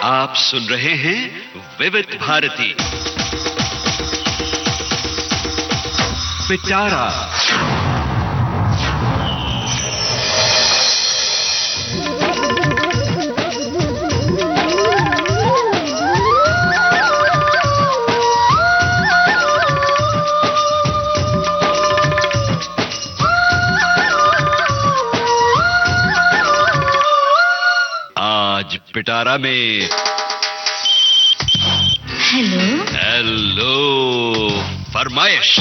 आप सुन रहे हैं विविध भारती पिटारा। आज पिटारा में हेलो फरमाइश।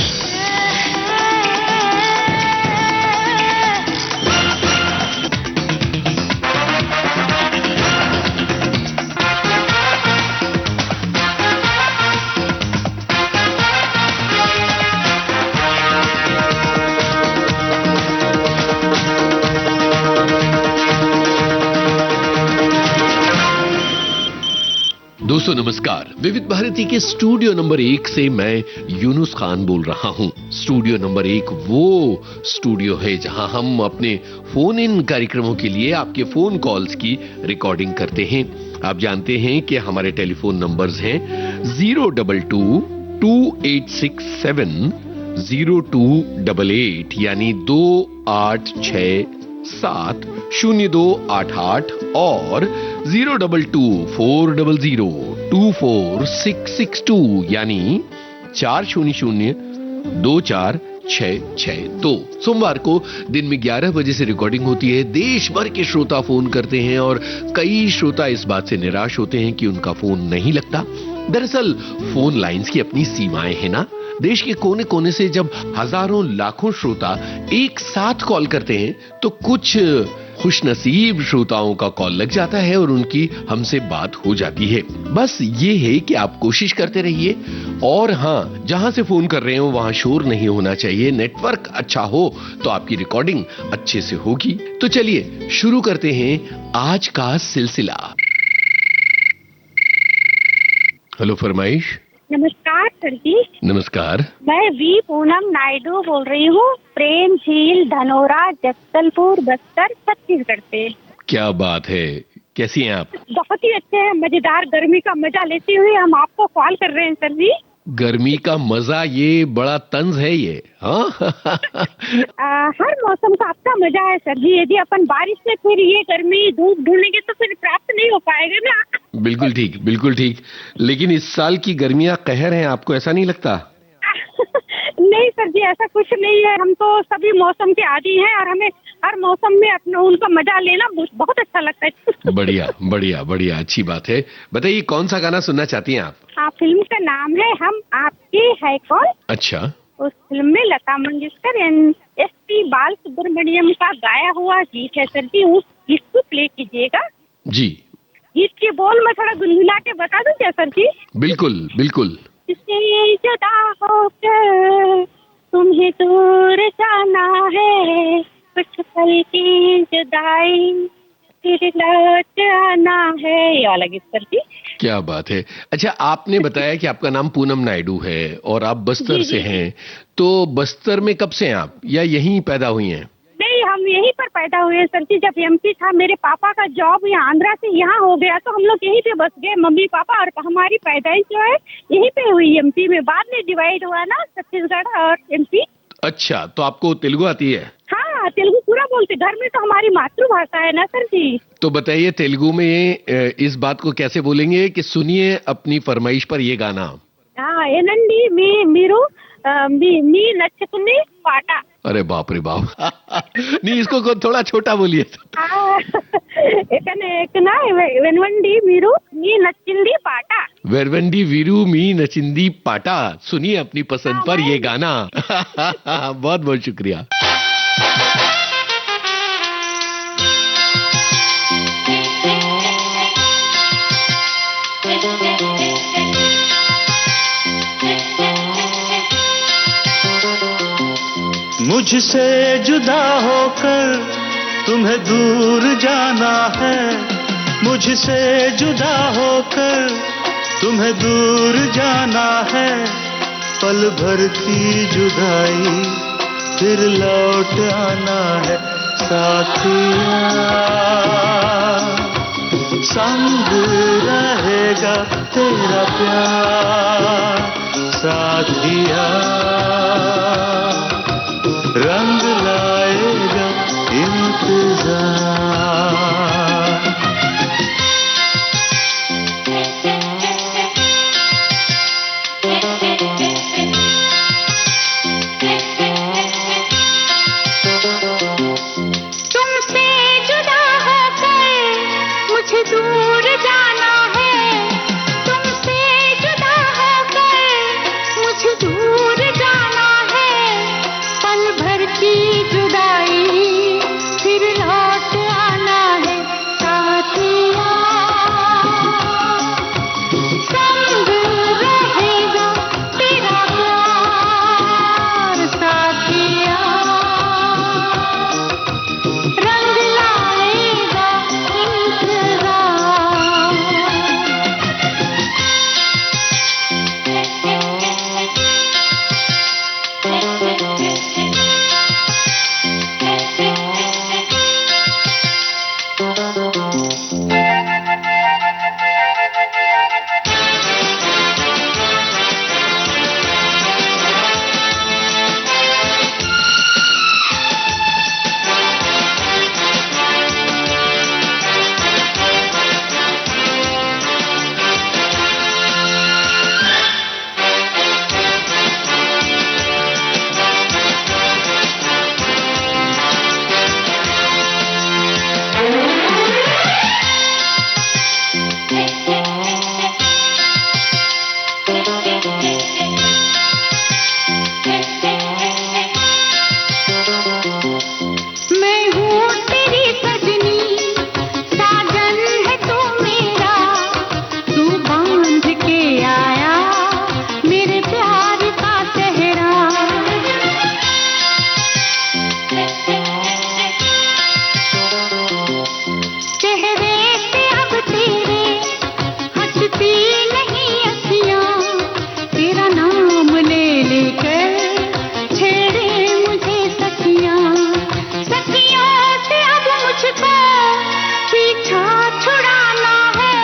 दोस्तों नमस्कार। विविध भारती के स्टूडियो नंबर 1 से मैं यूनुस खान बोल रहा हूं। स्टूडियो नंबर 1 वो स्टूडियो है जहां हम अपने फोन इन कार्यक्रमों के लिए आपके फोन कॉल्स की रिकॉर्डिंग करते हैं। आप जानते हैं कि हमारे टेलीफोन नंबर्स हैं 022-2867-0288 यानी 2867-0288 और 022-400-24662 यानी 400-24662। सोमवार को दिन में 11 बजे से रिकॉर्डिंग होती है। देश भर के श्रोता फोन करते हैं और कई श्रोता इस बात से निराश होते हैं कि उनका फोन नहीं लगता। दरअसल फोन लाइंस की अपनी सीमाएं हैं ना। देश के कोने कोने से जब हजारों लाखों श्रोता एक साथ कॉल करते हैं तो कुछ खुशनसीब श्रोताओं का कॉल लग जाता है और उनकी हमसे बात हो जाती है। बस ये है कि आप कोशिश करते रहिए और हाँ, जहां से फोन कर रहे हो वहां शोर नहीं होना चाहिए। नेटवर्क अच्छा हो तो आपकी रिकॉर्डिंग अच्छे से होगी। तो चलिए शुरू करते हैं आज का सिलसिला। हेलो फरमाइश। नमस्कार सर जी। नमस्कार। मैं वी पूनम नायडू बोल रही हूँ, प्रेम झील धनोरा जगदलपुर बस्तर छत्तीसगढ़ से। क्या बात है, कैसी हैं आप? बहुत ही अच्छे हैं, मजेदार गर्मी का मजा लेते हुए हम आपको कॉल कर रहे हैं सर जी। गर्मी का मजा, ये बड़ा तंज है ये। हाँ हर मौसम का अपना मजा है सर जी। यदि अपन बारिश में फिर ये गर्मी धूप ढूंढेंगे तो फिर प्राप्त नहीं हो पाएगा ना। बिल्कुल ठीक, बिल्कुल ठीक। लेकिन इस साल की गर्मियां कहर हैं, आपको ऐसा नहीं लगता? नहीं सर जी, ऐसा कुछ नहीं है। हम तो सभी मौसम के आदी हैं और हमें हर मौसम में अपना उनका मजा लेना बहुत अच्छा लगता है। बढ़िया बढ़िया बढ़िया, अच्छी बात है। बताइए कौन सा गाना सुनना चाहती हैं आप? हाँ, फिल्म का नाम है हम आपके है कौन। अच्छा। उस फिल्म में लता मंगेशकर एंड एस.पी. बालसुब्रमण्यम का गाया हुआ गीत है सर जी। उस गीत को प्ले कीजिएगा जी। गीत के बोल मैं थोड़ा गुनगुना के बता दूं क्या सर जी? बिल्कुल बिल्कुल। इससे जुदा होकर तुम्हें दूर जाना है, कुछ पल की जुदाई फिर लौट आना है। ये वाला गीत सर जी। क्या बात है। अच्छा, आपने बताया कि आपका नाम पूनम नायडू है और आप बस्तर से हैं, तो बस्तर में कब से हैं आप, या यहीं पैदा हुई हैं? नहीं, हम यहीं पर पैदा हुए हैं सर जी। जब एमपी था, मेरे पापा का जॉब यहाँ आंध्रा से यहाँ हो गया तो हम लोग यहीं पे बस गए, मम्मी पापा। और हमारी पैदाइश जो है यहीं पे हुई एमपी में। बाद में डिवाइड हुआ ना छत्तीसगढ़ और एमपी। अच्छा, तो आपको तेलुगु आती है? हाँ, तेलुगु पूरा बोलते। घर में तो हमारी मातृभाषा है ना सर जी। तो बताइए तेलुगु में इस बात को कैसे बोलेंगे कि सुनिए अपनी फरमाइश पर ये गाना। हाँ, एनंडी मी मीरू मी नचकुनी पाटा। अरे बाप रे बाप। नहीं, इसको थोड़ा छोटा बोलिए। एक ना वेनवंडी मीरू मी नचिंदी पाटा। वेरवंडी वीरू मी नचिंदी पाटा। सुनिए अपनी पसंद पर ये गाना। बहुत बहुत शुक्रिया। मुझसे जुदा होकर तुम्हें दूर जाना है, मुझसे जुदा होकर तुम्हें दूर जाना है। पल भर की जुदाई फिर लौट आना है साथिया, संग रहे लाएगा तेरा प्यार साथिया, रंग लाएगा इंतजार। तुमसे जुदा होकर मुझे दूर जाना है, तुमसे जुदा होकर मुझे दूर जाना है, पल भर की जुदाई फिर लौट आना है साथिया, संग रहेगा तेरा प्यार साथिया, रंग लाएगा मैं हूँ तेरी सजनी, साजन है तू मेरा, तू बांध के आया मेरे प्यार का सेहरा, चेहरे से अब तेरे हंसती नहीं अखियाँ, तेरा नाम ले लेकर छेड़े मुझे सखियाँ, सखियों से अब मुझको पीछा छुड़ाना है,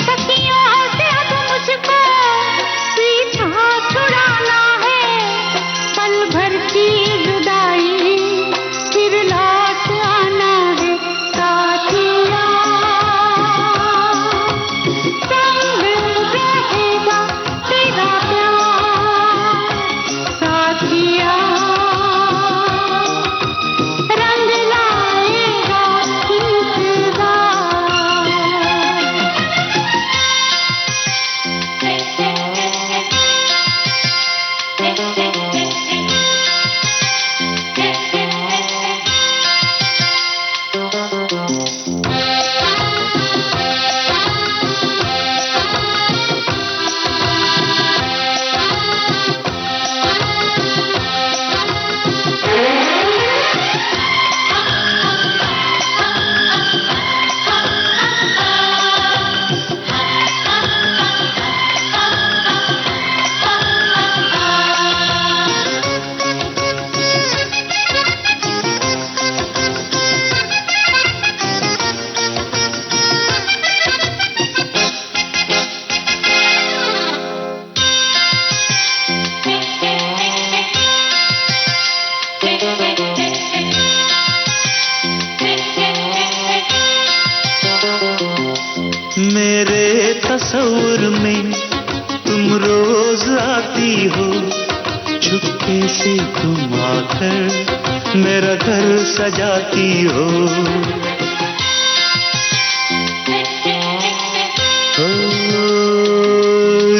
सखियों से अब मुझको पीछा छुड़ाना है, पल भर की जुदाई फिर लौट आना है साथिया, संग रहेगा तेरा प्यार साथिया, रंग लाएगा मेरे तस्वीर में तुम रोज आती हो, चुपके से तुम आकर मेरा घर सजाती हो, ओ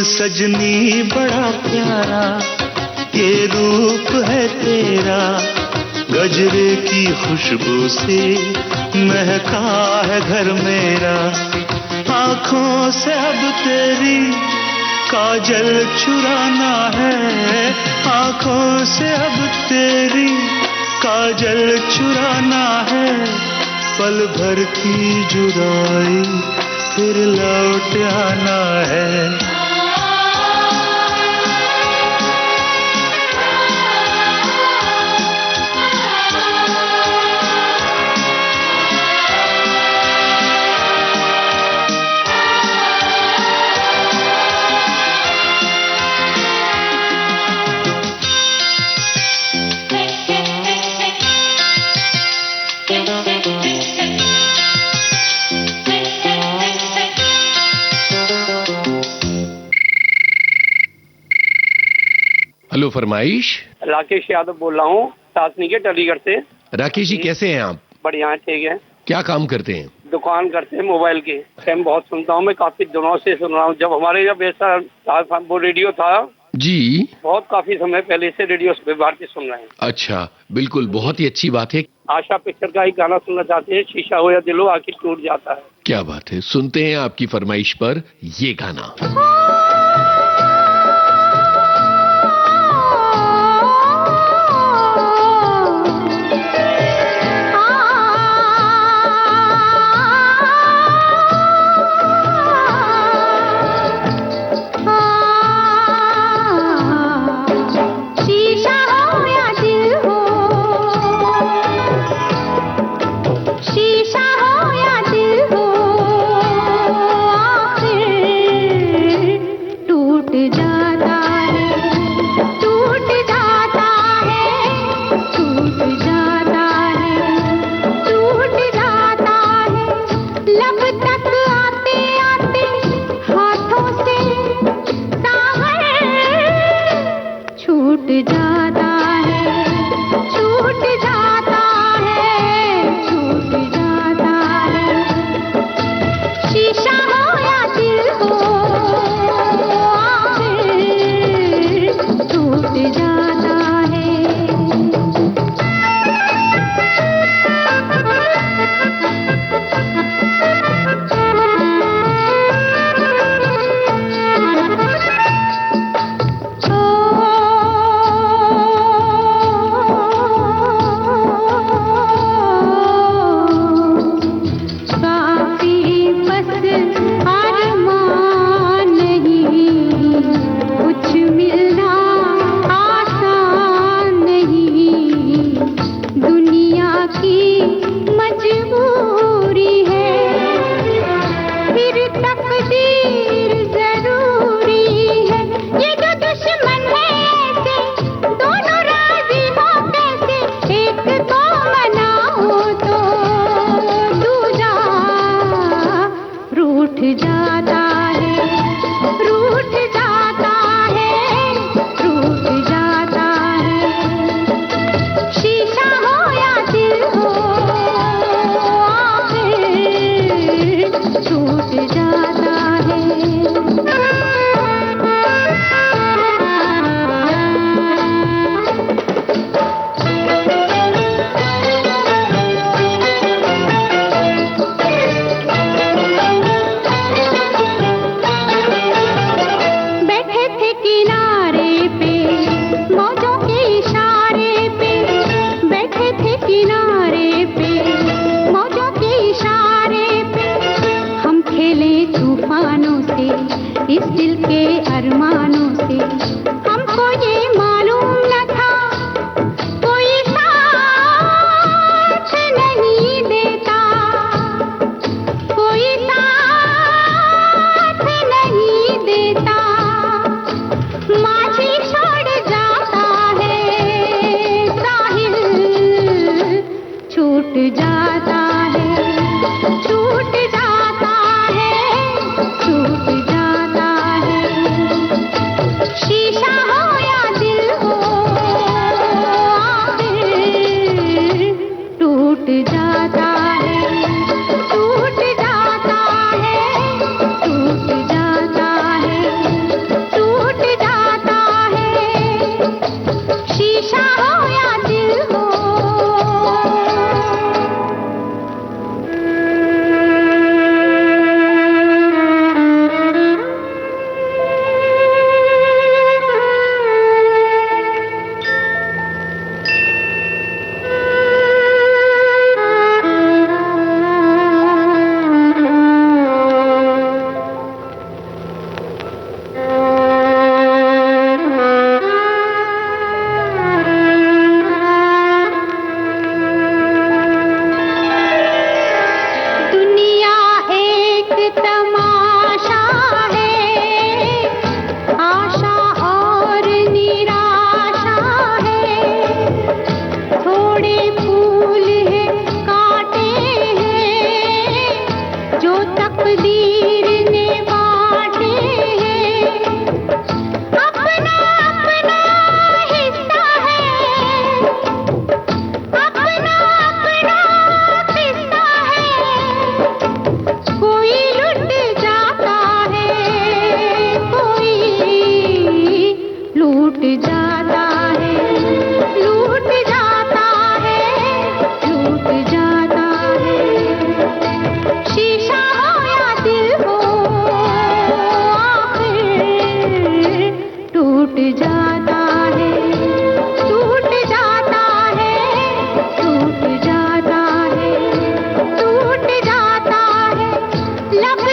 सजनी बड़ा प्यारा ये रूप है तेरा, गजरे की खुशबू से महका है घर मेरा, आँखों से अब तेरी काजल चुराना है, आँखों से अब तेरी काजल चुराना है, पल भर की जुदाई फिर लौट आना है। हेलो फरमाइश। राकेश यादव बोल रहा हूँ, शासनिकेट अलीगढ़ से। राकेश जी कैसे हैं आप? बढ़िया है, ठीक है। क्या काम करते हैं? दुकान करते हैं मोबाइल की। मैं बहुत सुनता हूँ, मैं काफी दिनों से सुन रहा हूँ। जब हमारे जब ऐसा वो रेडियो था जी, बहुत काफी समय पहले से रेडियो भारती सुन रहे हैं। अच्छा, बिल्कुल, बहुत ही अच्छी बात है। आशा पिक्चर का ही गाना सुनना चाहते हैं, शीशा हो या दिलो आखिर टूट जाता है। क्या बात है, सुनते हैं आपकी फरमाइश पर ये गाना। छूट जाता है, छूट जाता है।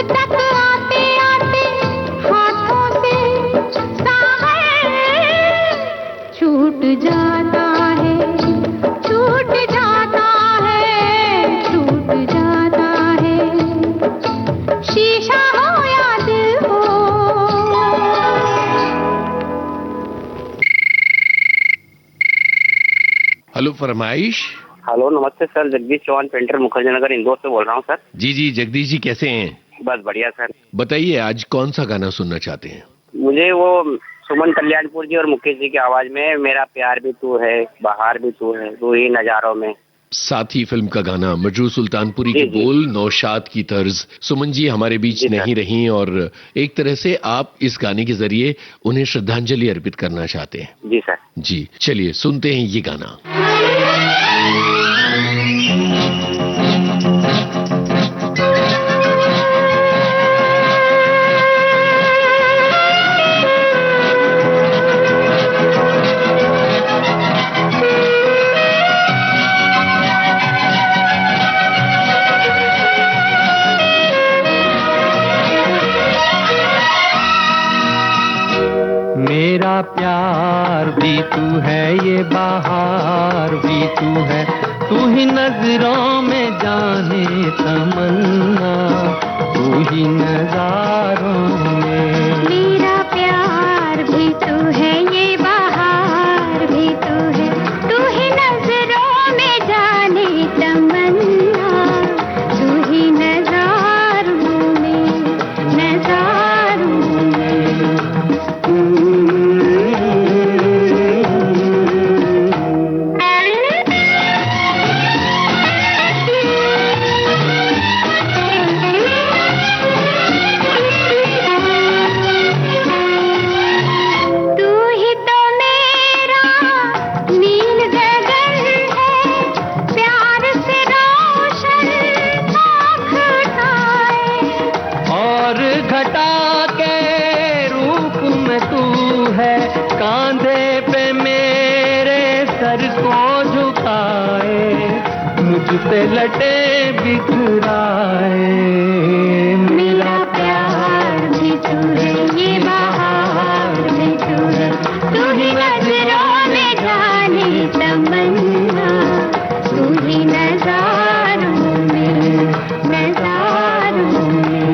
तक आते आते हाथों से सागर छूट जाता है, छूट जाता है, छूट जाता है, शीशा हो या दिल हो। हेलो फरमाइश। हेलो, नमस्ते सर। जगदीश चौहान, पेंटर, मुखर्जी नगर, इंदौर से बोल रहा हूँ सर। जी जी जगदीश जी, कैसे हैं? बस बढ़िया सर। बताइए आज कौन सा गाना सुनना चाहते हैं? मुझे वो सुमन कल्याणपुर जी और मुकेश जी की आवाज में मेरा प्यार भी तू है, बहार भी तू है, तू ही नजारों में। साथी फिल्म का गाना, मजरू सुल्तानपुरी के बोल, नौशाद की तर्ज। सुमन जी हमारे बीच नहीं रही और एक तरह से आप इस गाने के जरिए उन्हें श्रद्धांजलि अर्पित करना चाहते हैं। जी सर। जी चलिए सुनते हैं ये गाना। मेरा प्यार भी तू है, ये बहार भी तू है, तू ही नजरों में जाने तमन्ना, तू ही नजारों में। मेरा प्यार भी तू है, ये बहार भी तू है, तू ही नजरों में जाने तमन्ना, तू ही नजारों में, नजारों में। पे लटे बिखराए, मेरा प्यार भी तू है, ये बहार भी तू है, तू ही नजरों में जाने तमन्ना, तू ही नजारों में, नजारों में।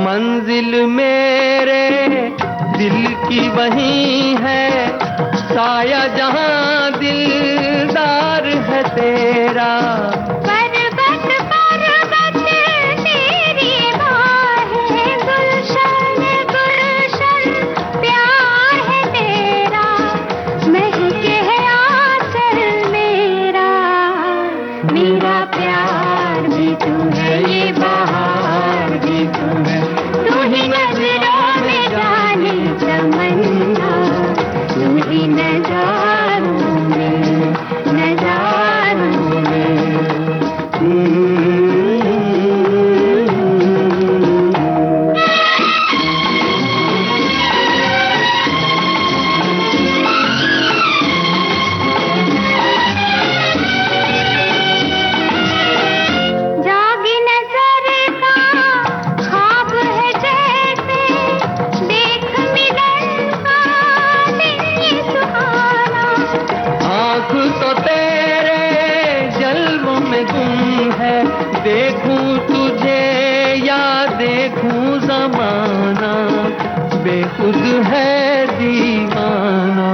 मंजिल मेरे दिल की वही है, साया जहां दिलदार है तेरा। पर्वत पर्वत तेरी बाहें, गुलशन गुलशन प्यार है तेरा, महके है आंचल मेरा। मेरा प्यार भी तू है, ये बहार भी तू है, तू ही नजरों में जाने तमन्ना, तू ही नजारों में, नजारों में। जागी नजर का ख्वाब है जैसे, देख मिलन का दिन ये सुहाना। आँख तो तेरे जल्वों में गुम है, देखूं तुझे या देखूं जमाना, बेखुद है दीवाना।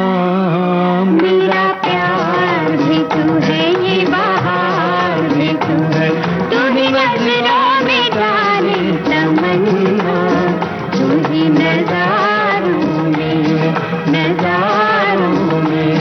मेरा प्यार भी तू है, ये बहार भी तू है, तू ही नजरों में जाने तमन्ना, तू ही नजारों में, नजारों में।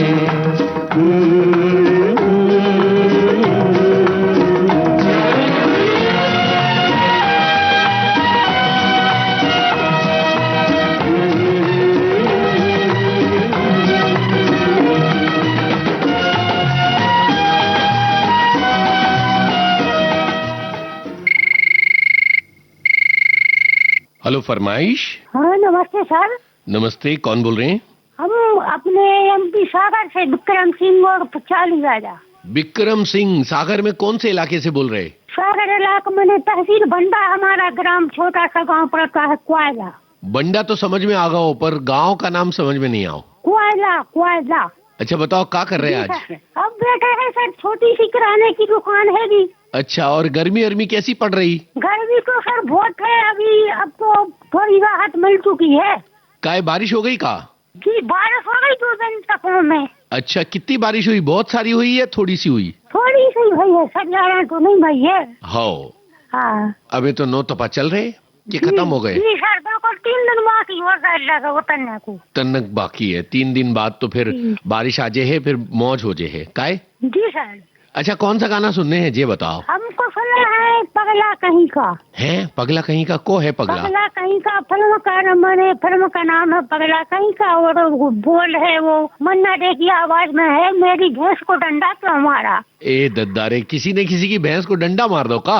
हेलो फरमाइश। हाँ नमस्ते सर। नमस्ते, कौन बोल रहे हैं? हम अपने एमपी सागर से विक्रम सिंह और चालू राजा। विक्रम सिंह, सागर में कौन से इलाके से बोल रहे? सागर इलाके में तहसील बंडा, हमारा ग्राम छोटा सा गांव पड़ता है कोयला। बंडा तो समझ में आ गया, पर गांव का नाम समझ में नहीं आओ। कोयला कोयला। अच्छा बताओ, क्या कर रहे हैं आज? अब बैठे हैं सर, छोटी सी किराने की दुकान है जी। अच्छा, और गर्मी कैसी पड़ रही? गर्मी तो सर बहुत है अभी, अब तो थोड़ी राहत मिल चुकी है। काय बारिश हो गई का? जी बारिश हो गई 2 दिन तक में। अच्छा, कितनी बारिश हुई? बहुत सारी हुई है थोड़ी सी हुई? थोड़ी सी भाई है, सब ज्यादा तो नहीं भाई है। हाँ। अबे तो 9 तपा चल रहे कि खत्म हो गए? जी सर बिल्कुल, 3 दिन बाकी और लगा वो तन्ने को। तन्नक बाकी है 3 दिन बाद, तो फिर बारिश आ जाए है, फिर मौज हो जाए है। काय? जी सर। अच्छा, कौन सा गाना सुनने हैं ये बताओ? हमको सुना है पगला कहीं का। है पगला कहीं का? को है पगला? पगला कहीं का फिल्म का मैंने, फिल्म का नाम है पगला कहीं का, और वो बोल है वो मन्ना डे की आवाज में है, मेरी भैंस को डंडा क्यों मारा। ए दद्दारे, किसी ने किसी की भैंस को डंडा मार दो का?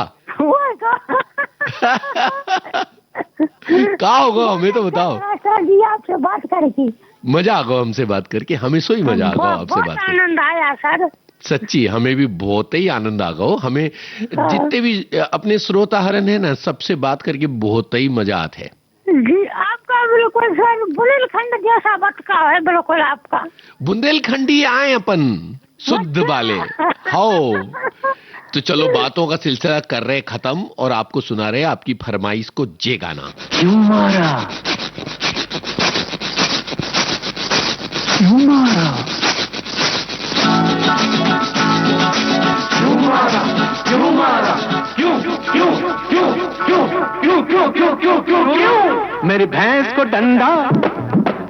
का होगा, हमें तो बताओ। सर जी आपसे बात करके मजा आ गया, हमसे बात करके हमेशा ही मजा आ गया आपसे बात करके। आनंद आया सर, सच्ची हमें भी बहुत ही आनंद आ गया। हमें जितने भी अपने श्रोता हरन है ना, सबसे बात करके बहुत ही मजा आता है जी। आपका बिल्कुल सर बुंदेलखंड जैसा बटका है बिल्कुल आपका। बुंदेलखंडी आए अपन शुद्ध वाले हो। तो चलो, बातों का सिलसिला कर रहे खत्म और आपको सुना रहे आपकी फरमाइश को जे गाना। क्यों मारा, क्यों मारा, क्यों मारा, क्यों मारा, क्यों क्यों क्यों क्यों क्यों क्यों क्यों क्यों क्यों क्यों क्यों मेरी भैंस को डंडा,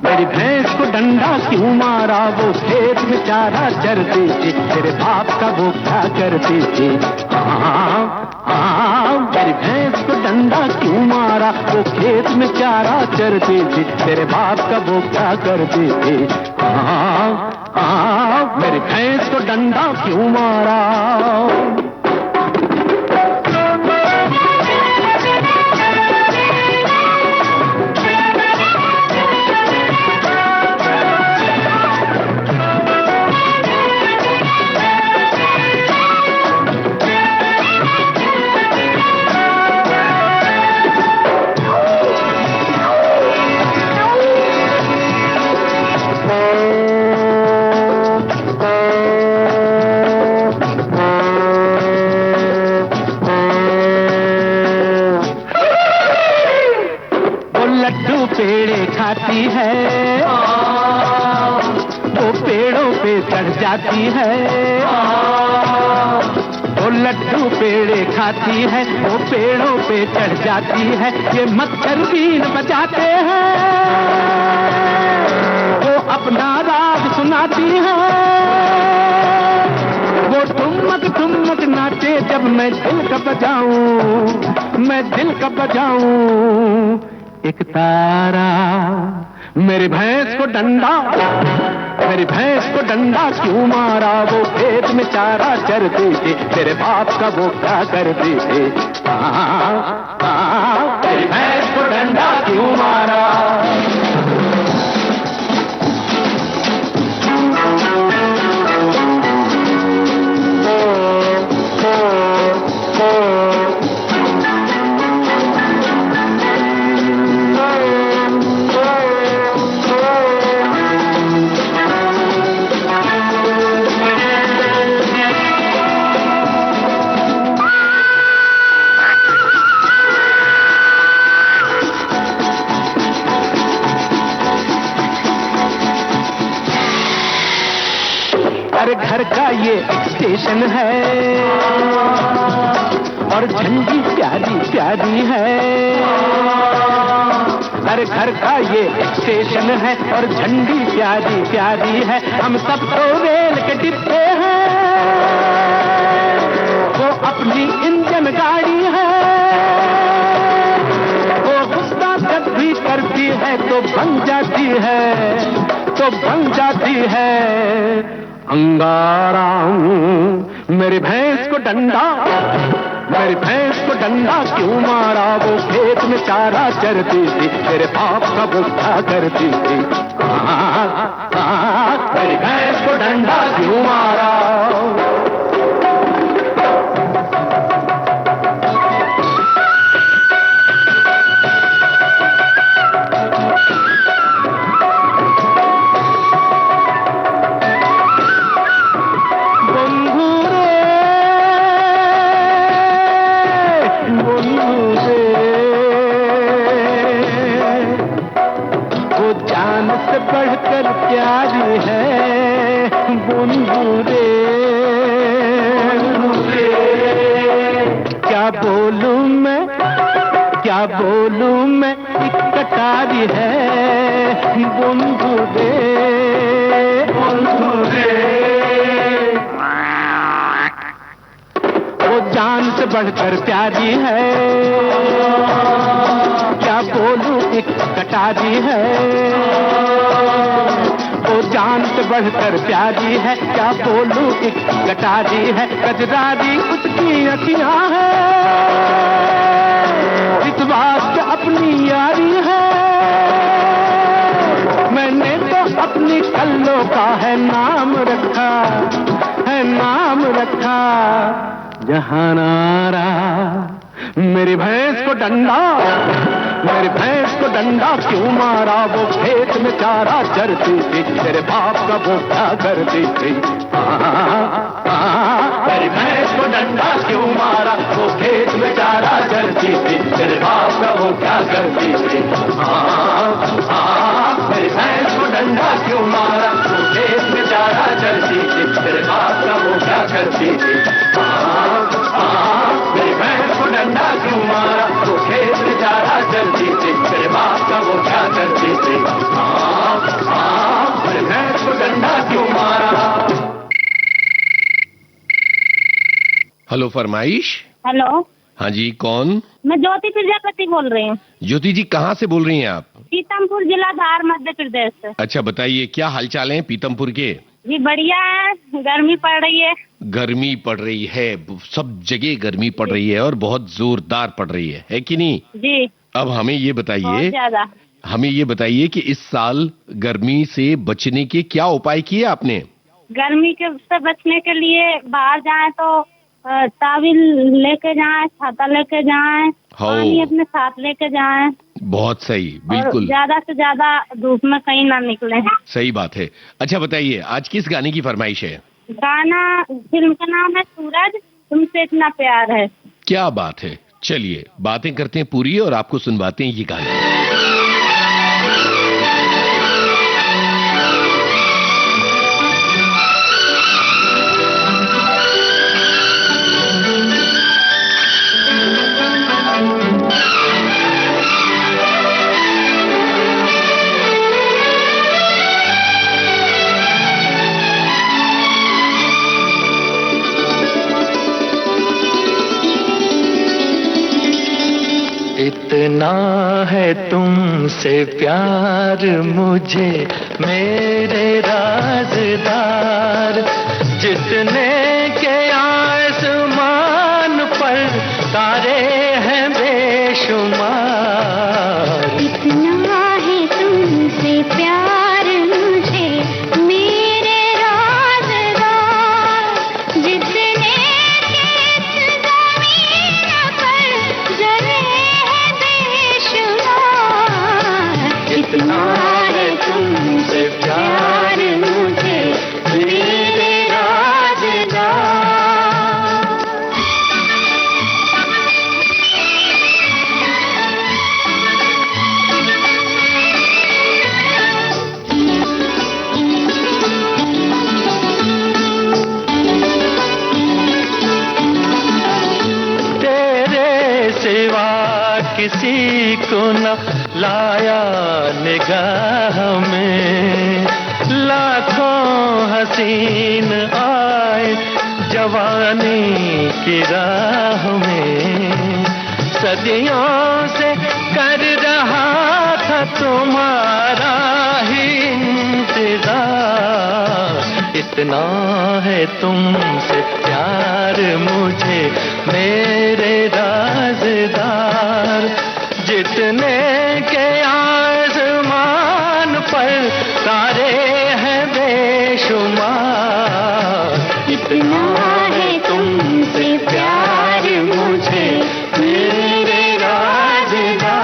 मेरी भैंस को डंडा क्यों मारा? वो खेत में चारा चरती थी, तेरे बाप का वो क्या करती थी? मेरी भैंस को डंडा क्यों मारा? वो खेत में चारा चरती थी, तेरे बाप का वो क्या करती थी? मेरी भैंस को डंडा क्यों मारा? पेड़े खाती है, वो पेड़ों पे चढ़ जाती है। वो लड्डू पेड़े खाती है, वो पेड़ों पे चढ़ जाती है। ये मच्छर बीन बजाते हैं, वो अपना राग सुनाती है। वो ठुमक ठुमक नाचे जब मैं दिल का बजाऊं, मैं दिल का बजाऊं। एक तारा मेरी भैंस को डंडा, मेरी भैंस को डंडा क्यों मारा? वो खेत में चारा चरती थी, तेरे बाप का वो क्या करती थी? मेरी भैंस को डंडा क्यों मारा? घर का ये स्टेशन है और झंडी प्यारी प्यारी है। हर घर का ये स्टेशन है और झंडी प्यारी प्यारी है। हम सब तो रेल के डिब्बे हैं, वो अपनी इंजन गाड़ी है। वो गुस्सा जब भी करती है तो बन जाती है, तो बन जाती है अंगारा। मेरी भैंस को डंडा, मेरी भैंस को डंडा क्यों मारा, वो खेत में चारा चरती थी, तेरे बाप का बुद्धा करती थी। मेरी भैंस को डंडा क्यों मारा। बढ़कर प्यारी है बुनबुरे, क्या बोलूं मैं, क्या बोलूं मैं, एक कटारी है बुनबुरे। वो जान से बढ़कर प्यारी है, क्या बोलूं एक कटारी है। वो जान से बढ़कर प्यारी है, क्या बोलूं एक कटारी है। कजरारी उसकी अखियां है, इस बात अपनी यारी है। मैंने तो अपनी कल्लों का है नाम रखा, है नाम रखा जहानारा। मेरी भैंस को डंडा, मेरी भैंस को डंडा क्यों मारा, वो खेत में चारा चरती थी, तेरे बाप का वो क्या करती थी। मेरी भैंस को डंडा क्यों मारा, वो खेत में चारा चरती थी, तेरे बाप का वो क्या करती थी। मेरी भैंस को डंडा क्यों मारा, वो खेत में चारा चरती थी, तेरे बाप का वो क्या करती थी। मेरी भैंस को डंडा क्यों मारा, वो खेत में चारा चलती थी, तेरे बाप का वो क्या करती थी। मेरी भैंस को डंडा क्यों मारा। हेलो फरमाइश। हेलो, हाँ जी, कौन? मैं ज्योति प्रजापति बोल रही हूँ। ज्योति जी कहाँ से बोल रही हैं आप? पीतमपुर जिला धार मध्य प्रदेश से। अच्छा बताइए, क्या हालचाल है पीतमपुर के? जी बढ़िया है, गर्मी पड़ रही है। गर्मी पड़ रही है, सब जगह गर्मी पड़ रही है और बहुत जोरदार पड़ रही है कि नहीं? जी। अब हमें ये बहुत बताइए, ज्यादा। हमें ये बताइए कि इस साल गर्मी से बचने के क्या उपाय किए आपने? गर्मी के से बचने के लिए बाहर जाएं तो तावील लेके जाएं, छाता लेके जाएं, पानी अपने साथ लेके जाएं। बहुत सही, बिल्कुल। ज्यादा से ज्यादा धूप में कहीं ना निकले। सही बात है। अच्छा बताइए, आज किस गाने की फरमाइश है? गाना, फिल्म का नाम है सूरज, तुमसे इतना प्यार है। क्या बात है, चलिए बातें करते हैं पूरी और आपको सुनवाते हैं ये गाना। इतना है तुमसे प्यार मुझे मेरे राज़दार, जितने के आसमान पर तारे हैं बेशुमार। इतना है तुमसे प्यार मुझे मेरे राज़दार, जितने के ज़मीन पर जले हैं बेशुमार। इतना है तुमसे प्यार मुझे मेरे राज़दार। सिवा किसी को न लाया निगाह में, लाखों हसीन आए जवानी की राह में। सदियों से कर रहा था तुम्हारा ही इंतजार, इस इतना है तुमसे प्यार मुझे मेरे राज़दार, जितने के आसमान पर तारे हैं बेशुमार, इतना है तुमसे प्यार मुझे मेरे राज़दार।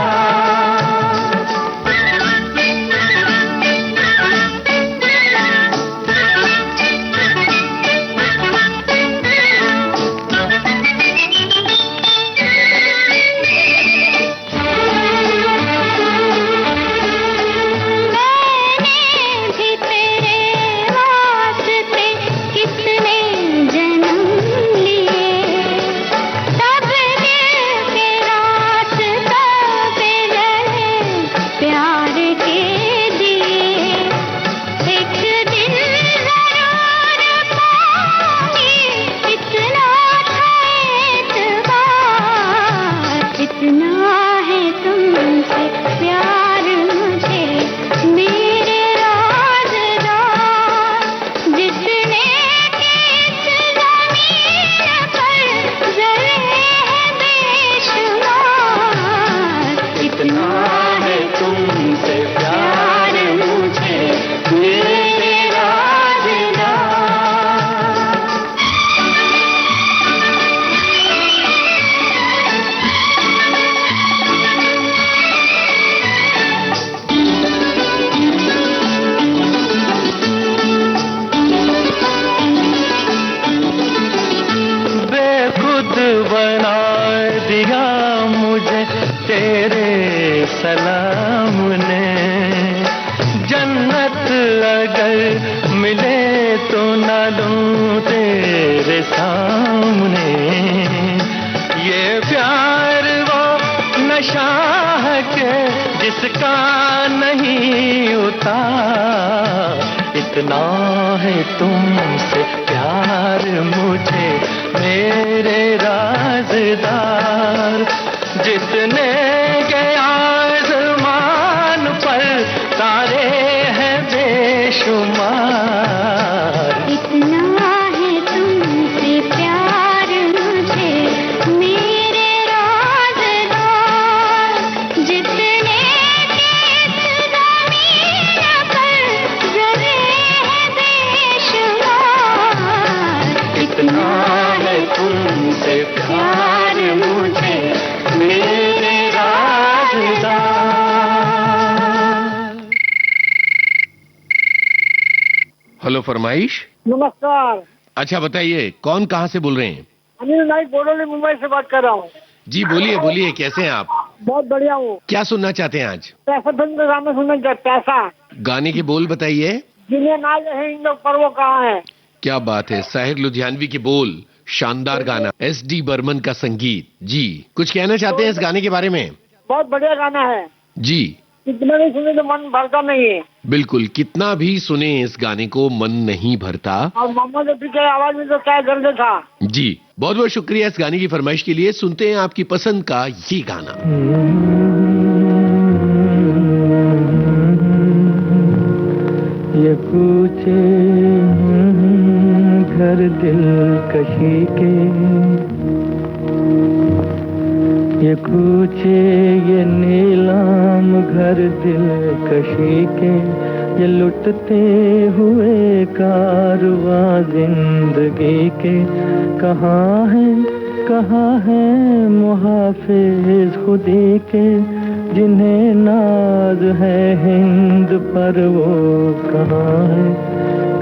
बना दिया मुझे तेरे सलाम ने, जन्नत अगर मिले तो न लूं तेरे सामने, ये प्यार वो नशा है के जिसका नहीं उतार, इतना है तुमसे प्यार मुझे मेरे राज़दार, जितने के आसमान पर तारे हैं बेशुमार, इतना है तुमसे प्यार मुझे मेरे राज़दार, जितने के ज़मीन पर ज़रे हैं बेशुमार, इतना है तुमसे प्यार मुझे मेरे राज़दार। हेलो फरमाइश। नमस्कार, अच्छा बताइए कौन कहाँ से बोल रहे हैं? अनिल नाइक बोडोली मुंबई से बात कर रहा हूँ। जी बोलिए बोलिए, कैसे हैं आप? बहुत बढ़िया हूँ। क्या सुनना चाहते हैं आज? पैसा फिल्म का गाना सुनना चाहते, पैसा गाने के बोल बताइए। जिन्हें नाज है इन लोग पर वो कहाँ है। क्या बात है, साहिर लुधियानवी के बोल, शानदार गाना, SD बर्मन का संगीत। जी कुछ कहना चाहते हैं इस गाने के बारे में? बहुत बढ़िया गाना है, जी कितना भी सुने तो मन भरता नहीं है। बिल्कुल, कितना भी सुने इस गाने को मन नहीं भरता। और मोहम्मद रफी की आवाज में तो क्या दर्द था। जी बहुत बहुत शुक्रिया इस गाने की फरमाइश के लिए। सुनते हैं आपकी पसंद का ये गाना। ये पूछे घर दिल कशी के, ये कूचे ये नीलाम घर दिल कशी के, ये लुटते हुए कारवां जिंदगी के, कहाँ है मुहाफिज खुदी के, जिन्हें नाज है हिंद पर वो कहाँ है,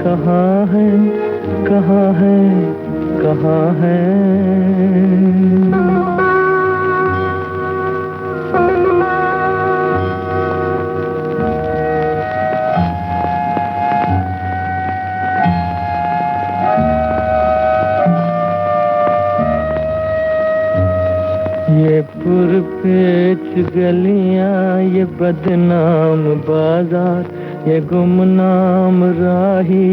कहाँ है, कहाँ है, कहाँ है। ये पुरपेच गलियां, ये बदनाम बाजार, ये गुमनाम राही,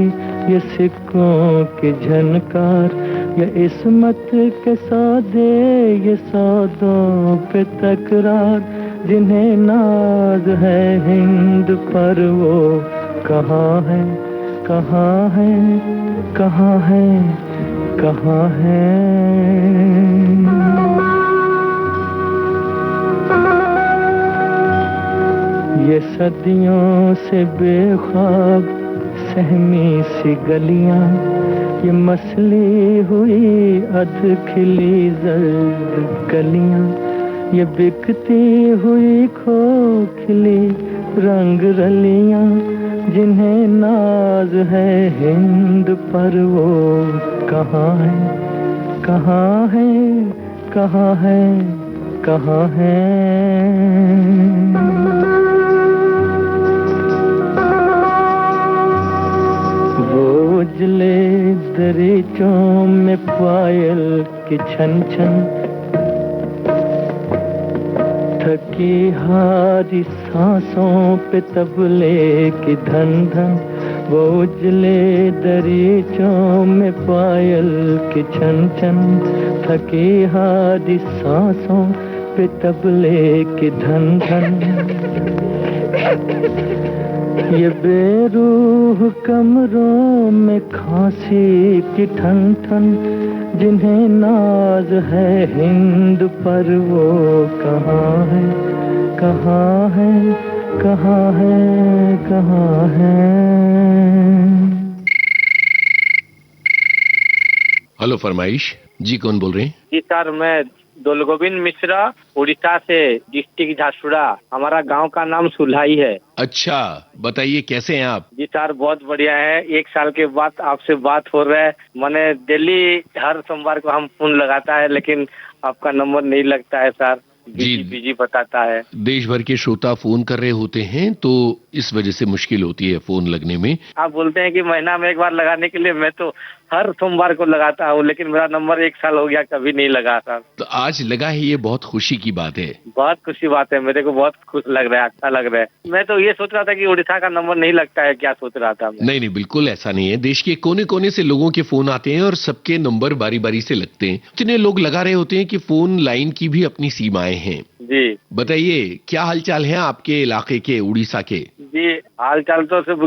ये सिक्कों की झनकार, ये इस्मत के सौदे, ये सौदों पे तकरार, जिन्हें नाज है हिंद पर वो कहाँ है, कहाँ है, कहाँ है, कहाँ है। ये सदियों से बेख्वाब सहमी सी गलियां, ये मसली हुई अध खिली जर्द कलियां, ये बिकती हुई खोखली रंग रलियां, जिन्हें नाज है हिंद पर वो कहाँ है, कहाँ है, कहाँ है, कहाँ है। वो उजले दरीचों में पायल की छन छन, थकी हारी सांसों पे तबले की धन धन। वो उजले दरीचों में पायल की छन छन, थकी हारी सांसों पे तबले की धन धन। ये बेरूह कमरों में खांसी की ठन ठन, जिन्हें नाज है हिंद पर वो कहाँ है, कहाँ है, कहाँ है, कहाँ है। हेलो फरमाइश जी, कौन बोल रहे हैं? जी सर, मैं दौलगोविंद मिश्रा, उड़ीसा से, डिस्ट्रिक्ट झारसुगुड़ा। हमारा गांव का नाम सुल्हाई है। अच्छा, बताइए कैसे हैं आप? जी सर, बहुत बढ़िया है। 1 साल के बाद आपसे बात हो रहा है। मैंने दिल्ली हर सोमवार को हम फोन लगाता है, लेकिन आपका नंबर नहीं लगता है सर, बिजी बताता है। देश भर के श्रोता फोन कर रहे होते हैं, तो इस वजह से मुश्किल होती है फोन लगने में। आप बोलते हैं कि महीना में 1 बार लगाने के लिए, मैं तो हर सोमवार को लगाता हूँ, लेकिन मेरा नंबर 1 साल हो गया, कभी नहीं लगा सर। तो आज लगा है, ये बहुत खुशी की बात है। बहुत खुशी बात है, मेरे को बहुत खुश लग रहा है, अच्छा लग रहा है। मैं तो ये सोच रहा था कि उड़ीसा का नंबर नहीं लगता है, क्या सोच रहा था मैं। नहीं नहीं, बिल्कुल ऐसा नहीं है। देश के कोने कोने से लोगों के फोन आते हैं और सबके नंबर बारी बारी से लगते हैं। इतने लोग लगा रहे होते हैं कि फोन लाइन की भी अपनी सीमाएं हैं। जी बताइए, क्या हालचाल है आपके इलाके के, उड़ीसा के? जी, हाल चाल तो सिर्फ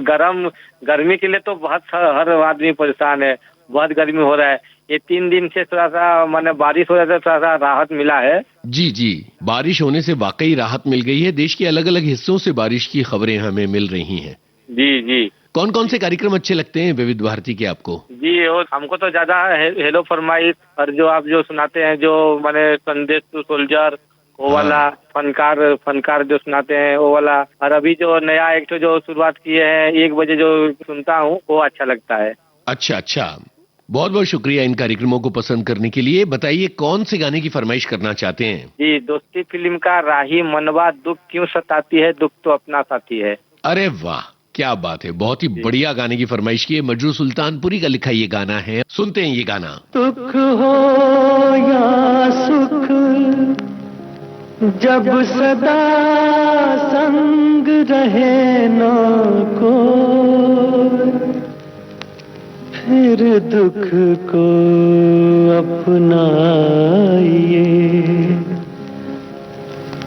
गर्मी के लिए तो बहुत हर आदमी परेशान है। बहुत गर्मी हो रहा है। ये 3 दिन से थोड़ा सा माने बारिश हो रहा है, थोड़ा सा राहत मिला है। जी जी, बारिश होने से वाकई राहत मिल गई है। देश के अलग अलग हिस्सों से बारिश की खबरें हमें मिल रही हैं। जी जी। कौन कौन से कार्यक्रम अच्छे लगते हैं विविध भारती के आपको? जी, और हमको तो ज्यादा हेलो फरमाइश, और जो आप जो सुनाते हैं, जो माने संदेश टू सोल्जर, वो वाला फनकार जो सुनाते हैं, वो वाला। और अभी जो नया एक जो शुरुआत किए हैं 1 बजे जो सुनता हूँ, वो अच्छा लगता है। अच्छा अच्छा, बहुत बहुत शुक्रिया इन कार्यक्रमों को पसंद करने के लिए। बताइए, कौन से गाने की फरमाइश करना चाहते हैं? जी, दोस्ती फिल्म का राही मनवा, दुख क्यों सताती है, दुख तो अपना साथी है। अरे वाह, क्या बात है, बहुत ही बढ़िया गाने की फरमाइश की है। मजरू सुल्तानपुरी का लिखा ये गाना है, सुनते हैं ये गाना। दुख हो या सुख, जब सदा संग रहे ना को, फिर दुख को अपनाइए,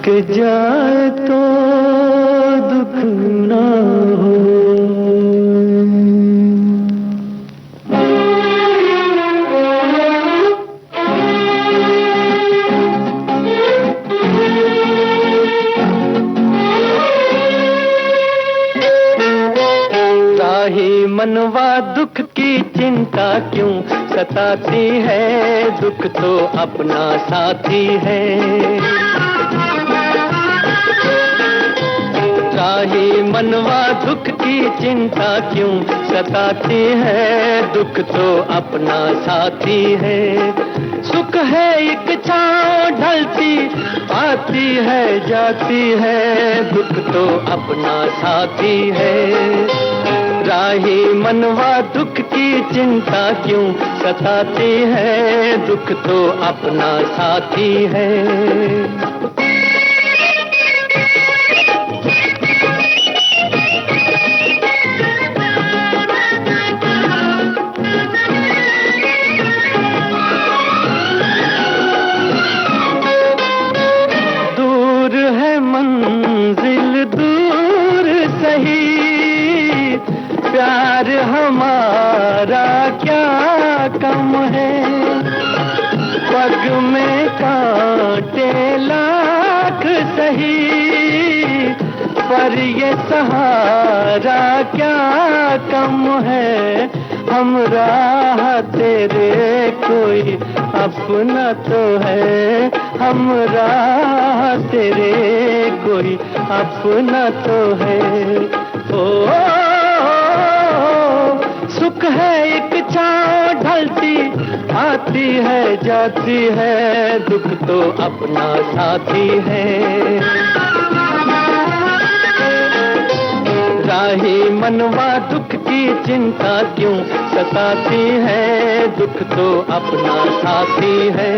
कि जाए तो दुख ना हो। मनवा दुख की चिंता क्यों सताती है, दुख तो अपना साथी है। राही मनवा दुख की चिंता क्यों सताती है, दुख तो अपना साथी है। सुख है एक छाँव ढलती आती है जाती है, दुख तो अपना साथी है। राही मनवा दुख की चिंता क्यों सताती है, दुख तो अपना साथी है। दूर है मंजिल दूर सही, प्यार हम पग में कांटे लाख सही, पर ये सहारा क्या कम है, हम राह तेरे कोई अपना तो है, हम राह तेरे कोई अपना तो है। ओ, सुख है एक छाँव ढलती आती है जाती है, दुख तो अपना साथी है। राही मनवा दुख की चिंता क्यों सताती है, दुख तो अपना साथी है।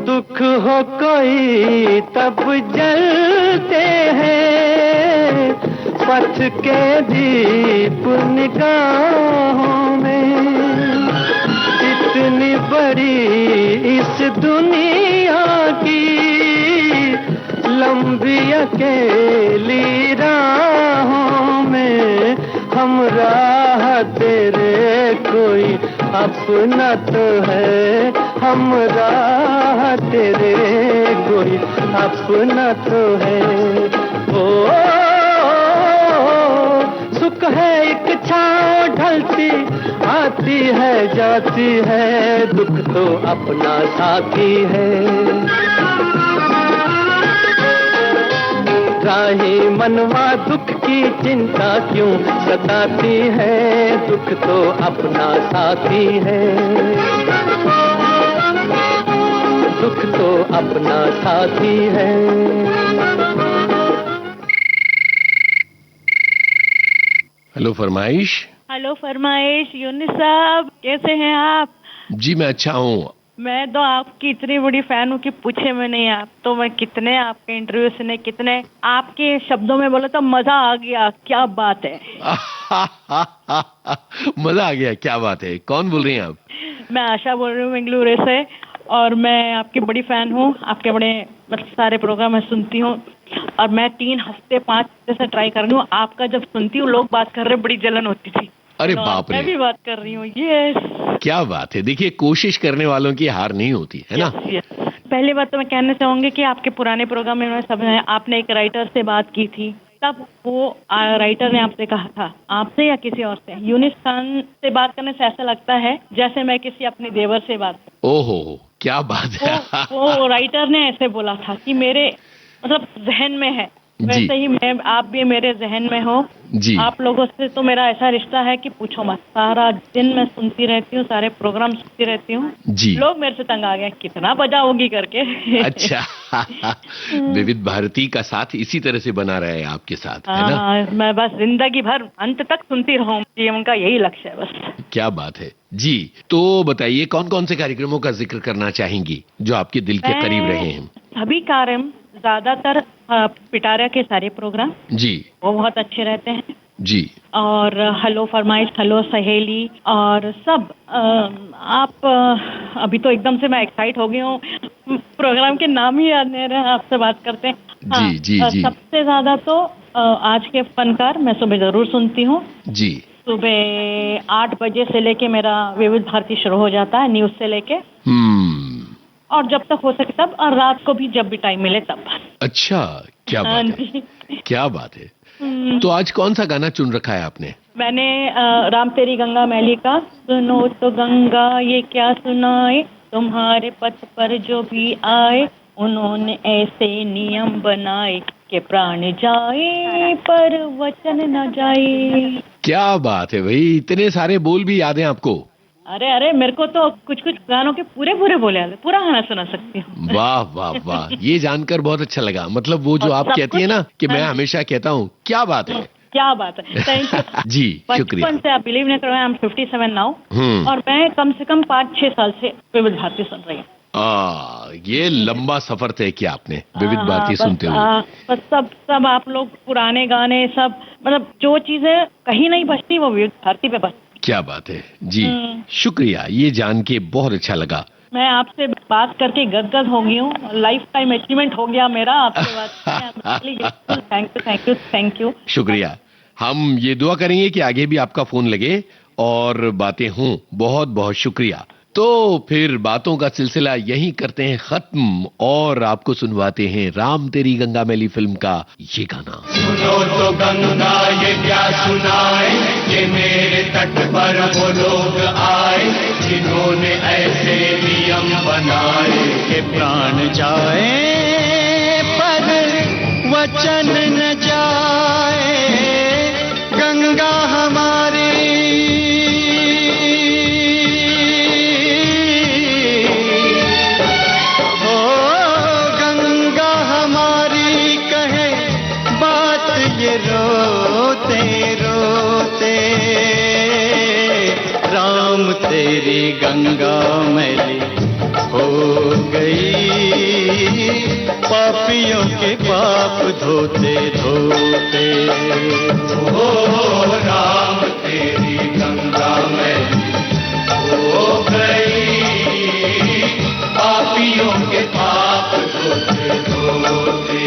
दुख हो कोई तब जलते हैं, पथ के दीप निगाहों में, इतनी बड़ी इस दुनिया की लंबी अकेली राहों में, हम राह तेरे कोई अपना तो है, हम राह तेरे कोई अपना तो है। ओ, सुख है एक छाँव ढलती आती है जाती है, दुख तो अपना साथी है। राही मनवा दुख की चिंता क्यों सताती है, दुख तो अपना साथी है, दुख तो अपना साथी है। हेलो फरमाइश। हेलो फरमाइश, यूनिस साहब कैसे हैं आप? जी मैं अच्छा हूँ। मैं तो आपकी इतनी बड़ी फैन हूँ कि पूछे में नहीं। आप तो मैं कितने आपके इंटरव्यू सुने, कितने आपके शब्दों में बोला तो मजा आ गया। क्या बात है। मजा आ गया, क्या बात है। कौन बोल रही हैं आप? मैं आशा बोल रही हूँ बेंगलुरु से, और मैं आपकी बड़ी फैन हूँ। आपके बड़े मतलब सारे प्रोग्राम मैं सुनती हूँ, और मैं 3 हफ्ते 5 हफ्ते से ट्राई कर रही हूँ। आपका जब सुनती हूँ लोग बात कर रहे, बड़ी जलन होती थी। अरे बाप रे, मैं भी बात कर रही हूँ। यस, क्या बात है। देखिए कोशिश करने वालों की हार नहीं होती है ना। पहली बात तो मैं कहना चाहूंगी कि आपके पुराने प्रोग्राम में सब आपने एक राइटर से बात की थी, तब वो राइटर ने आपसे कहा था, आपसे या किसी और से, यूनिस खान से बात करने से ऐसा लगता है जैसे मैं किसी अपने देवर से बात। ओहो, क्या बात है। वो राइटर ने ऐसे बोला था कि मेरे मतलब जहन में है, वैसे ही मैं, आप भी मेरे जहन में हो जी। आप लोगों से तो मेरा ऐसा रिश्ता है कि पूछो मत। सारा दिन मैं सुनती रहती हूँ, सारे प्रोग्राम सुनती रहती हूँ जी। लोग मेरे से तंग आ गए, कितना बजाओगी करके। अच्छा। विविध भारती का साथ इसी तरह से बना रहा है आपके साथ, है ना? हाँ, मैं बस जिंदगी भर अंत तक सुनती रहूं, ये उनका यही लक्ष्य है बस। क्या बात है जी। तो बताइए कौन कौन से कार्यक्रमों का जिक्र करना चाहेंगी जो आपके दिल के करीब रहे हैं? सभी कार्यक्रम, ज्यादातर पिटारा के सारे प्रोग्राम जी, वो बहुत अच्छे रहते हैं जी। और हेलो फरमाइश, हेलो सहेली और सब। आप अभी तो एकदम से मैं एक्साइट हो गई हूँ, प्रोग्राम के नाम ही याद नहीं रहे, आपसे बात करते हैं। हाँ, जी। सबसे ज्यादा तो आज के फनकार मैं सुबह जरूर सुनती हूँ जी। सुबह 8 बजे से लेके मेरा विविध भारती शुरू हो जाता है, न्यूज से लेके, और जब तक हो सके तब, और रात को भी जब भी टाइम मिले तब। अच्छा, क्या बात है, क्या बात है। तो आज कौन सा गाना चुन रखा है आपने? मैंने राम तेरी गंगा मैली का सुनो तो गंगा ये क्या सुनाए, तुम्हारे पथ पर जो भी आए उन्होंने ऐसे नियम बनाए कि प्राण जाए पर वचन न जाए। क्या बात है भाई, इतने सारे बोल भी याद हैं आपको? अरे मेरे को तो कुछ गानों के पूरे बोले याद है, पूरा गाना सुना सकती हूँ। वाह वाह वाह, ये जानकर बहुत अच्छा लगा। मतलब वो जो आप कहती है ना कि मैं हमेशा कहता हूँ, क्या बात है, क्या बात है। थैंक यू जी, शुक्रिया। बचपन से आप बिलीव नहीं करो, आई एम 57 नाउ, और मैं कम से कम 5-6 साल से विविध भारती सुन रही हूँ। ये लंबा सफर तय किया आपने विविध भारती सुनते हुए। बस सब आप लोग पुराने गाने सब, मतलब जो चीजें कहीं नहीं बचती वो विविध भारती पे बचती। क्या बात है जी, शुक्रिया, ये जान के बहुत अच्छा लगा। मैं आपसे बात करके गदगद हो गई हूँ, लाइफ टाइम अचीवमेंट हो गया मेरा आपसे बात। Thank you. शुक्रिया। हम ये दुआ करेंगे कि आगे भी आपका फोन लगे और बातें हों। बहुत बहुत शुक्रिया। तो फिर बातों का सिलसिला यहीं करते हैं खत्म और आपको सुनवाते हैं राम तेरी गंगा मैली फिल्म का ये गाना। सुनो तो गंगा ये क्या सुनाए, ये मेरे तट पर वो लोग आए जिन्होंने ऐसे नियम बनाए कि प्राण जाए पर वचन न जाए। गंगा हमारी रोते रोते राम तेरी गंगा मैली हो गई, पापियों के पाप धोते धोते। ओ राम तेरी गंगा मैली हो गई, पापियों के पाप धोते धोते।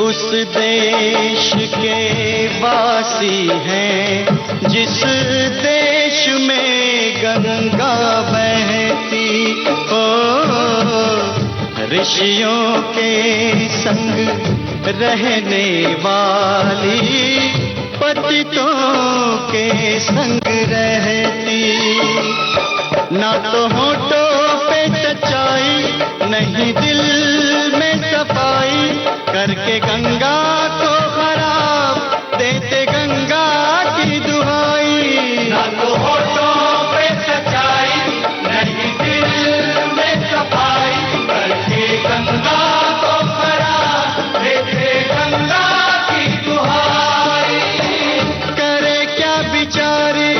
उस देश के वासी हैं जिस देश में गंगा बहती हो, ऋषियों के संग रहने वाली पतितों के संग रहती। ना तो होठों पे सच्चाई, नहीं दिल में सफाई, करके गंगा को खराब देते गंगा की दुहाई। ना तो होठों पे सच्चाई, नहीं दिल में सफाई, करके गंगा को खराब देते गंगा की दुहाई। करे क्या बिचारी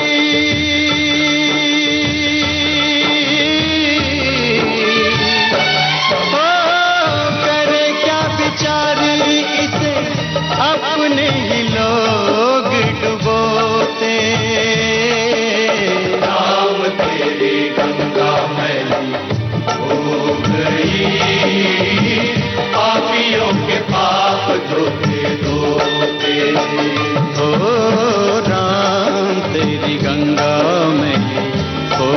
अपने ही लोग डुबोते। राम तेरी गंगा मैली हो गई, पापियों के पाप धोते धोते। ओ राम तेरी गंगा मैली हो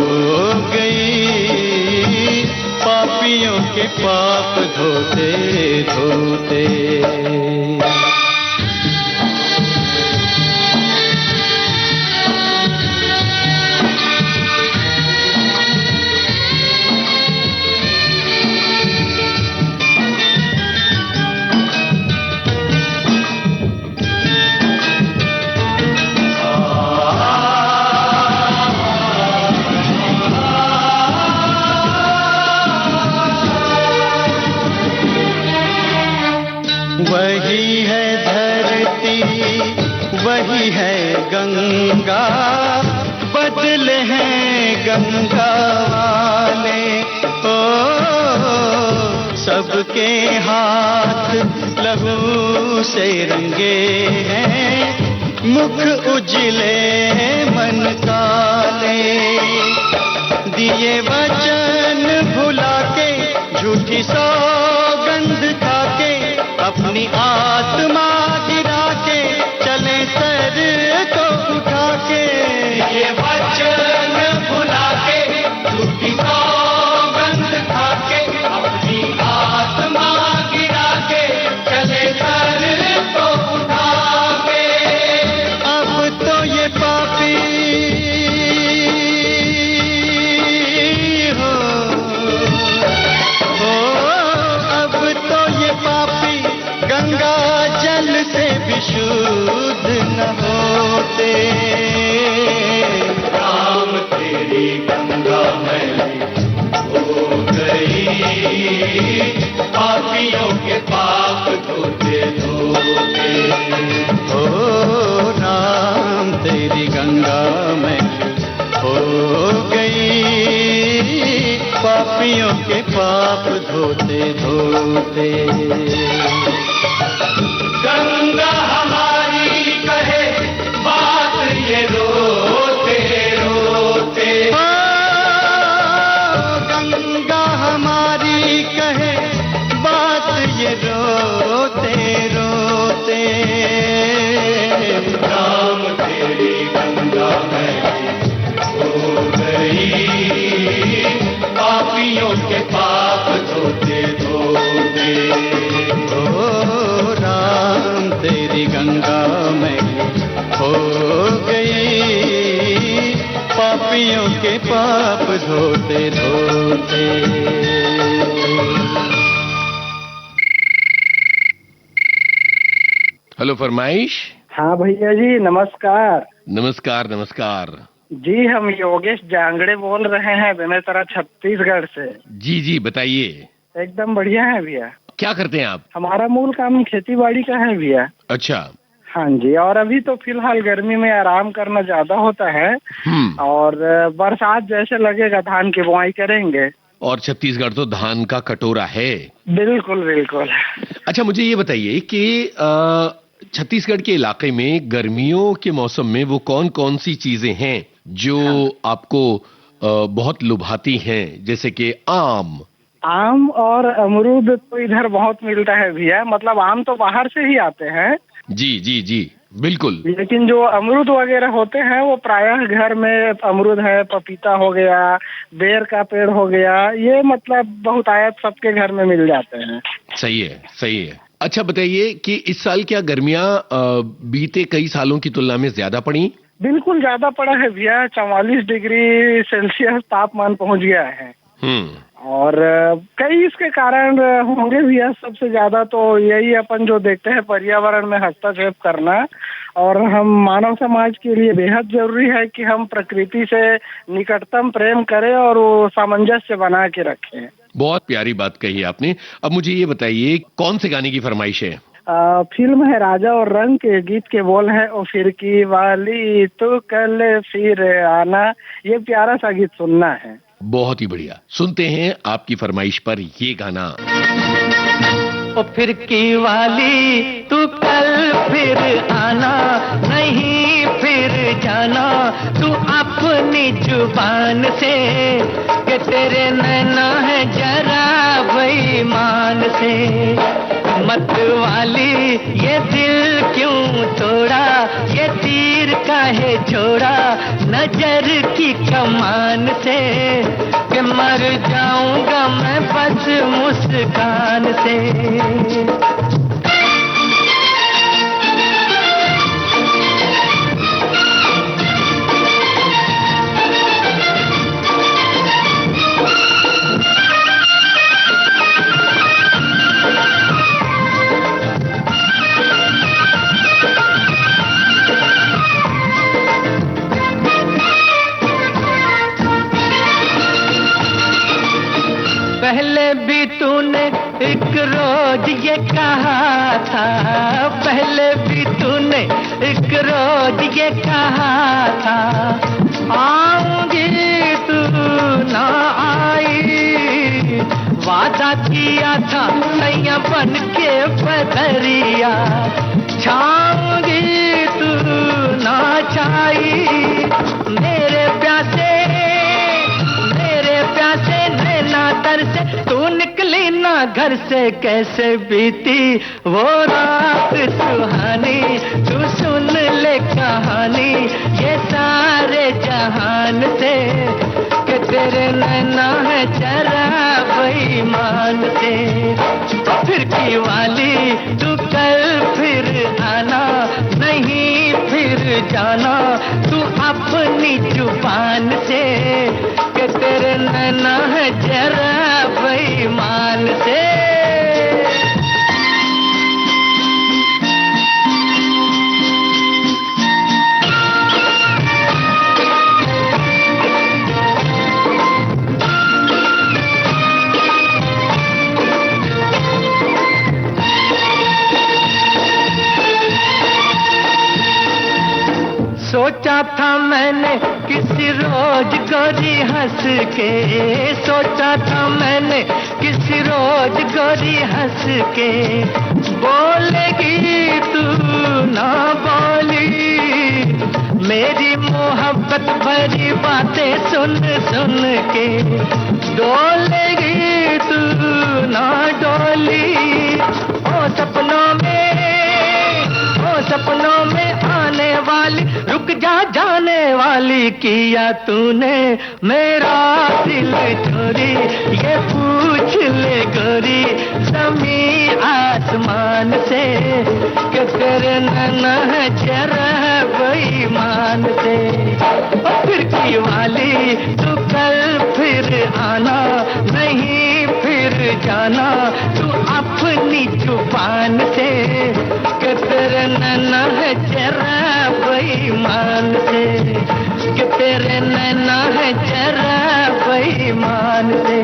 गई, पापियों के पाप धोते धोते। वही है धरती, वही है गंगा, बदले हैं गंगा वाले। ओ सबके हाथ लहू से रंगे हैं, मुख उजले मन काले। दिए वचन भुला के, झूठी सौगंध खा के, अपनी आत्मा गिरा के चले सर को उठा के। ये वचन भुला के, झूठी सौगंध खा के, अपनी आत्मा गिरा के चले सर को उठा के। अब तो ये पापी हो, अब तो ये पापी गंगा पापियों के पाप धोते धोते। गंगा हमारी कहे बात ये रोते रोते। गंगा हमारी कहे बात ये रोते रोते। राम तेरी गंगा मैली हो गई, पापियों के पाप धोते धोते। ओ राम तेरी गंगा मैली हो गई, पापियों के पाप धोते धोते। हेलो फरमाइश। हाँ भैया जी, नमस्कार। नमस्कार नमस्कार। जी हम योगेश जांगड़े बोल रहे हैं बेमेतरा छत्तीसगढ़ से। जी जी बताइए। एकदम बढ़िया है भैया। क्या करते हैं आप? हमारा मूल काम खेती बाड़ी का है भैया। अच्छा। हाँ जी, और अभी तो फिलहाल गर्मी में आराम करना ज्यादा होता है और बरसात जैसे लगेगा धान की बुआई करेंगे। और छत्तीसगढ़ तो धान का कटोरा है। बिल्कुल बिल्कुल। अच्छा मुझे ये बताइए कि छत्तीसगढ़ के इलाके में गर्मियों के मौसम में वो कौन कौन सी चीजें हैं जो आपको बहुत लुभाती हैं, जैसे कि आम? आम और अमरूद तो इधर बहुत मिलता है भैया, मतलब आम तो बाहर से ही आते हैं। जी जी जी बिल्कुल। लेकिन जो अमरूद वगैरह होते हैं वो प्रायः घर में अमरूद है, पपीता हो गया, बेर का पेड़ हो गया, ये मतलब बहुतायत सबके घर में मिल जाते हैं। सही है सही है। अच्छा बताइए कि इस साल क्या गर्मियां बीते कई सालों की तुलना में ज्यादा पड़ी? बिल्कुल ज्यादा पड़ा है भैया, 44 डिग्री सेल्सियस तापमान पहुंच गया है। और कई इसके कारण होंगे भैया। सबसे ज्यादा तो यही अपन जो देखते हैं पर्यावरण में हस्तक्षेप करना, और हम मानव समाज के लिए बेहद जरूरी है कि हम प्रकृति से निकटतम प्रेम करें और वो सामंजस्य बना के रखें। बहुत प्यारी बात कही आपने। अब मुझे ये बताइए कौन से गाने की फरमाइश है? फिल्म है राजा और रंग के, गीत के बोल है ओ फिर की वाली तू कल फिर आना। ये प्यारा सा गीत सुनना है। बहुत ही बढ़िया, सुनते हैं आपकी फरमाइश पर ये गाना। ओ फिर की वाली तू कल फिर आना, नहीं फिर जाना तू अपनी जुबान से, कि तेरे नैना है जरा बेईमान से। मत वाली ये दिल क्यों तोड़ा, ये तीर काहे छोड़ा नजर की कमान से, कि मर जाऊंगा मैं बस मुस्कान से। पहले भी तूने एक रोज ये कहा था, पहले भी तूने एक रोज ये कहा था, आऊंगी तू ना आई। वादा किया था नैया बन के बदरिया, छाऊंगी तू ना छाई। मेरे प्यासे नैना तर से तू निकली ना घर से, कैसे बीती वो रात सुहानी। तू सुन ले कहानी ये सारे जहान से, कि तेरे नैना है जरा बेईमान से। फिर की वाली तू कल फिर आना, नहीं फिर जाना तू अपनी जुबान से, कि तेरे नैना है जरा बेईमान से। सोचा सोचा था मैंने किसी रोज गोरी हंस के, सोचा था मैंने किसी रोज गोरी हंस के, बोलेगी तू ना बोली, मेरी मोहब्बत भरी बातें सुन सुन के, डोलेगी तू ना डोली। ओ सपनों में आने वाली, रुक जा जाने वाली, किया तूने मेरा दिल चोरी, ये पूछ ले गोरी ज़मीं आसमान से, कि तेरे नजर है बेईमान से। खिड़की वाली तू कल फिर आना, नहीं फिर जाना तू अपनी जुबान से, कि तेरे नजर है बेईमान से, कि तेरे नजर है बेईमान से।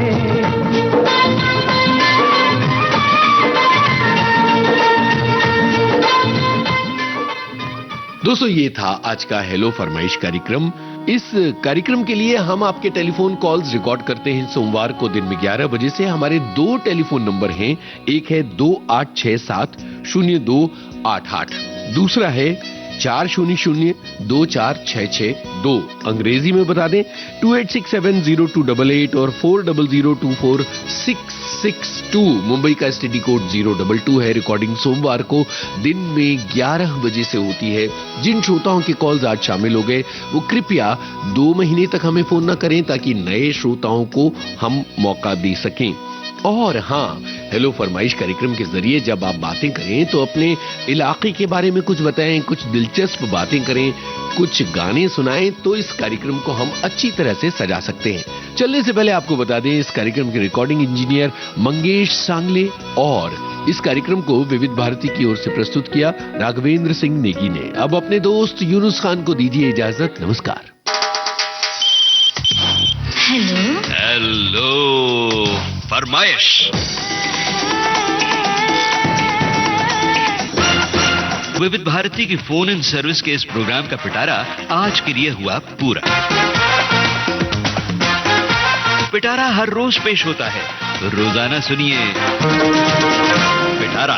दोस्तों, ये था आज का हेलो फरमाइश कार्यक्रम। इस कार्यक्रम के लिए हम आपके टेलीफोन कॉल्स रिकॉर्ड करते हैं सोमवार को दिन में 11 बजे से। हमारे 2 टेलीफोन नंबर हैं, एक है 2867-0288, दूसरा है 40024662। अंग्रेजी में बता दें 28670288 और 40024662। मुंबई का एसटीडी कोड 022 है। रिकॉर्डिंग सोमवार को दिन में 11 बजे से होती है। जिन श्रोताओं के कॉल्स आज शामिल हो गए वो कृपया 2 महीने तक हमें फोन न करें, ताकि नए श्रोताओं को हम मौका दे सकें। और हाँ, हेलो फरमाइश कार्यक्रम के जरिए जब आप बातें करें तो अपने इलाके के बारे में कुछ बताएं, कुछ दिलचस्प बातें करें, कुछ गाने सुनाएं, तो इस कार्यक्रम को हम अच्छी तरह से सजा सकते हैं। चलने से पहले आपको बता दें, इस कार्यक्रम के रिकॉर्डिंग इंजीनियर मंगेश सांगले, और इस कार्यक्रम को विविध भारती की ओर से प्रस्तुत किया राघवेंद्र सिंह नेगी ने। अब अपने दोस्त यूनुस खान को दीजिए इजाजत। नमस्कार। हेलो फरमाइश। विविध भारती की फोन इन सर्विस के इस प्रोग्राम का पिटारा आज के लिए हुआ पूरा। पिटारा हर रोज पेश होता है, रोजाना सुनिए पिटारा।